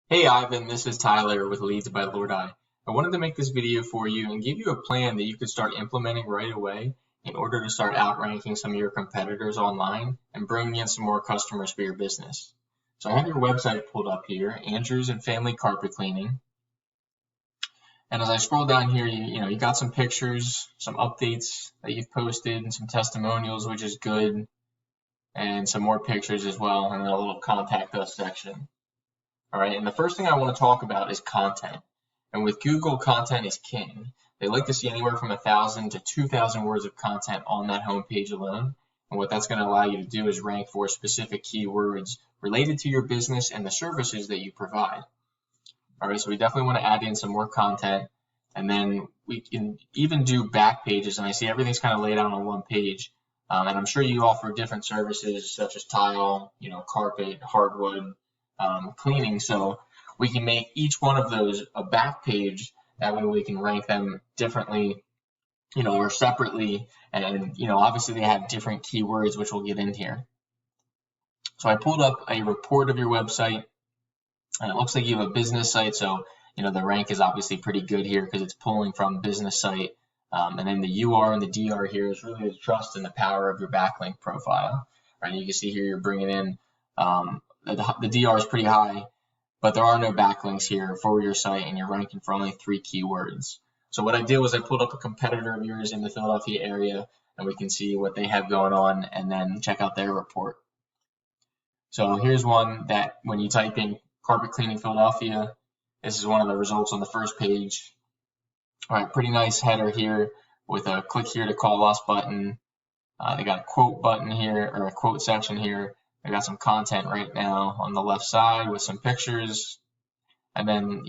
Hey Ivan, this is Tyler with Leads by Lord I wanted to make this video for you and give you a plan that you could start implementing right away in order to start outranking some of your competitors online and bringing in some more customers for your business. So I have your website pulled up here, Andrews and Family Carpet Cleaning. And as I scroll down here, you got some pictures, some updates that you've posted, and some testimonials, which is good, and some more pictures as well, and then a little contact us section. All right, and the first thing I want to talk about is content. And with Google, content is king. They like to see anywhere from 1,000 to 2,000 words of content on that homepage alone. And what that's going to allow you to do is rank for specific keywords related to your business and the services that you provide. All right, so we definitely want to add in some more content. And then we can even do back pages. And I see everything's kind of laid out on one page. And I'm sure you offer different services such as tile, carpet, hardwood, cleaning, so we can make each one of those a back page. That way we can rank them differently, or separately, and obviously they have different keywords, which we'll get in here. So I pulled up a report of your website, and it looks like you have a business site, so the rank is obviously pretty good here because it's pulling from business site, and then the UR and the DR here is really the trust and the power of your backlink profile. Right, you can see here you're bringing in the DR is pretty high, but there are no backlinks here for your site, and you're ranking for only 3 keywords. So what I did was I pulled up a competitor of yours in the Philadelphia area, and we can see what they have going on and then check out their report. So here's one that when you type in carpet cleaning Philadelphia, this is one of the results on the first page. All right, pretty nice header here with a click here to call us button. They got a quote button here, or a quote section here. I got some content right now on the left side with some pictures, and then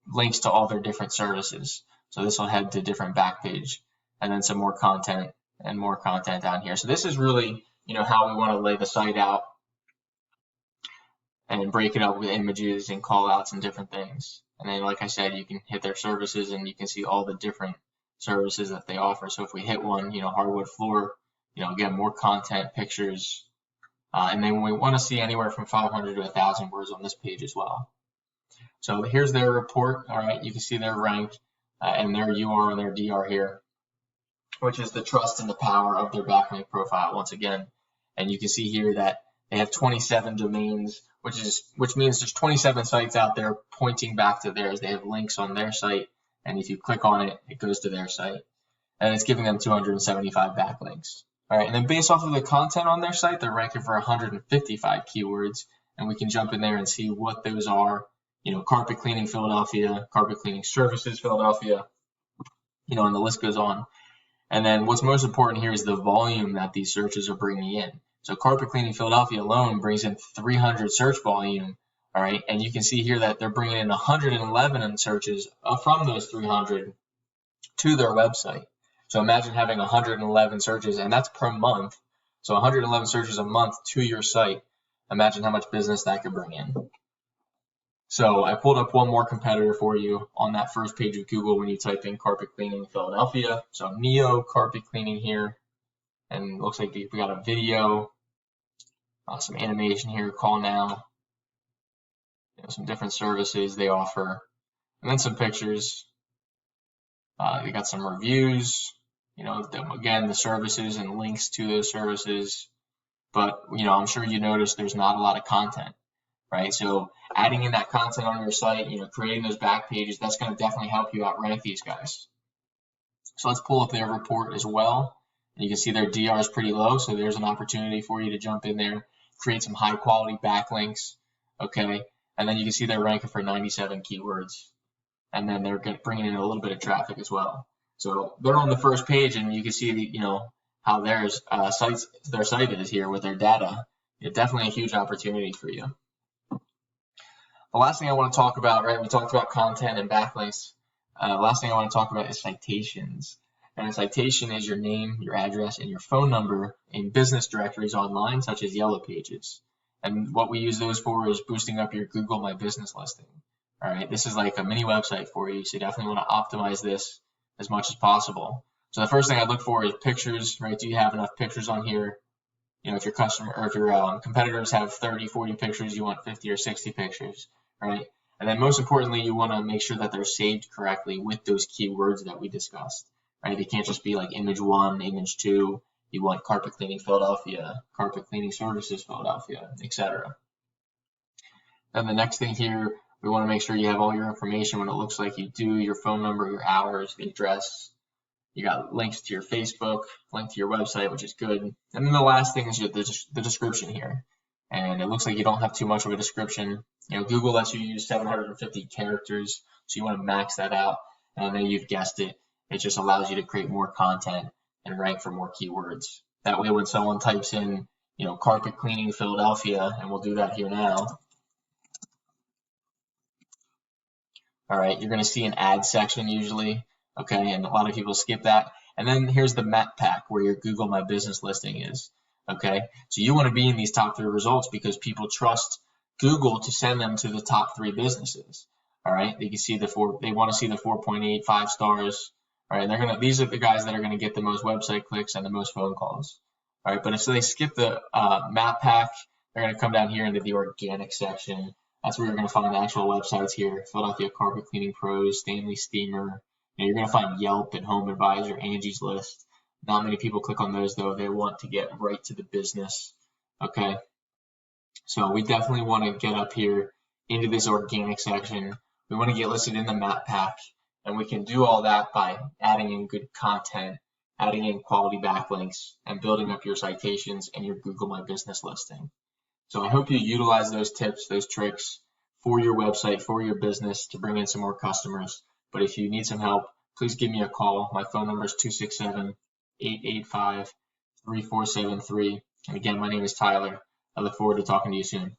links to all their different services. So this will head to different back page, and then some more content and more content down here. So this is really how we want to lay the site out and break it up with images and call outs and different things. And then like I said, you can hit their services and you can see all the different services that they offer. So if we hit one, hardwood floor, again, more content, pictures. And then we want to see anywhere from 500 to 1,000 words on this page as well. So here's their report. All right, you can see their rank and their UR and their DR here, which is the trust and the power of their backlink profile once again. And you can see here that they have 27 domains, which means there's 27 sites out there pointing back to theirs. They have links on their site, and if you click on it, it goes to their site. And it's giving them 275 backlinks. All right, and then based off of the content on their site, they're ranking for 155 keywords, and we can jump in there and see what those are. Carpet cleaning Philadelphia, carpet cleaning services Philadelphia, and the list goes on. And then what's most important here is the volume that these searches are bringing in. So carpet cleaning Philadelphia alone brings in 300 search volume, all right, and you can see here that they're bringing in 111 searches from those 300 to their website. So imagine having 111 searches, and that's per month. So 111 searches a month to your site. Imagine how much business that could bring in. So I pulled up one more competitor for you on that first page of Google when you type in carpet cleaning Philadelphia. So Neo Carpet Cleaning here, and it looks like we got a video, some animation here, call now, some different services they offer, and then some pictures. They got some reviews, again, the services and links to those services. But, I'm sure you noticed there's not a lot of content, right? So adding in that content on your site, creating those back pages, that's going to definitely help you outrank these guys. So let's pull up their report as well. And you can see their DR is pretty low, so there's an opportunity for you to jump in there, create some high quality backlinks, okay? And then you can see they're ranking for 97 keywords. And then they're bringing in a little bit of traffic as well. So they're on the first page, and you can see how their site is here with their data. It's definitely a huge opportunity for you. The last thing I want to talk about, right? We talked about content and backlinks. The last thing I want to talk about is citations. And a citation is your name, your address, and your phone number in business directories online, such as Yellow Pages. And what we use those for is boosting up your Google My Business listing. All right, this is like a mini website for you, so you definitely want to optimize this as much as possible. So the first thing I look for is pictures, right? Do you have enough pictures on here? If your competitors have 30, 40 pictures, you want 50 or 60 pictures, right? And then most importantly, you want to make sure that they're saved correctly with those keywords that we discussed, right? They can't just be like image 1, image 2. You want carpet cleaning Philadelphia, carpet cleaning services Philadelphia, etc. Then the next thing here, we want to make sure you have all your information when it looks like you do, your phone number, your hours, the address. You got links to your Facebook, link to your website, which is good. And then the last thing is the description here. And it looks like you don't have too much of a description. Google lets you use 750 characters, so you want to max that out. And I know you've guessed it. It just allows you to create more content and rank for more keywords. That way, when someone types in, carpet cleaning Philadelphia, and we'll do that here now. All right, you're going to see an ad section usually, okay, and a lot of people skip that. And then here's the map pack where your Google My Business listing is, okay? So you want to be in these top 3 results because people trust Google to send them to the top 3 businesses. All right, they can see they want to see the 4.85 stars. All right, these are the guys that are going to get the most website clicks and the most phone calls. All right, but if they skip the map pack, they're going to come down here into the organic section. That's where you're going to find the actual websites here: Philadelphia Carpet Cleaning Pros, Stanley Steamer. You're going to find Yelp and Home Advisor, Angie's List. Not many people click on those though. They want to get right to the business. Okay, so we definitely want to get up here into this organic section. We want to get listed in the map pack, and we can do all that by adding in good content, adding in quality backlinks, and building up your citations and your Google My Business listing. So I hope you utilize those tips, those tricks for your website, for your business to bring in some more customers. But if you need some help, please give me a call. My phone number is 267-885-3473. And again, my name is Tyler. I look forward to talking to you soon.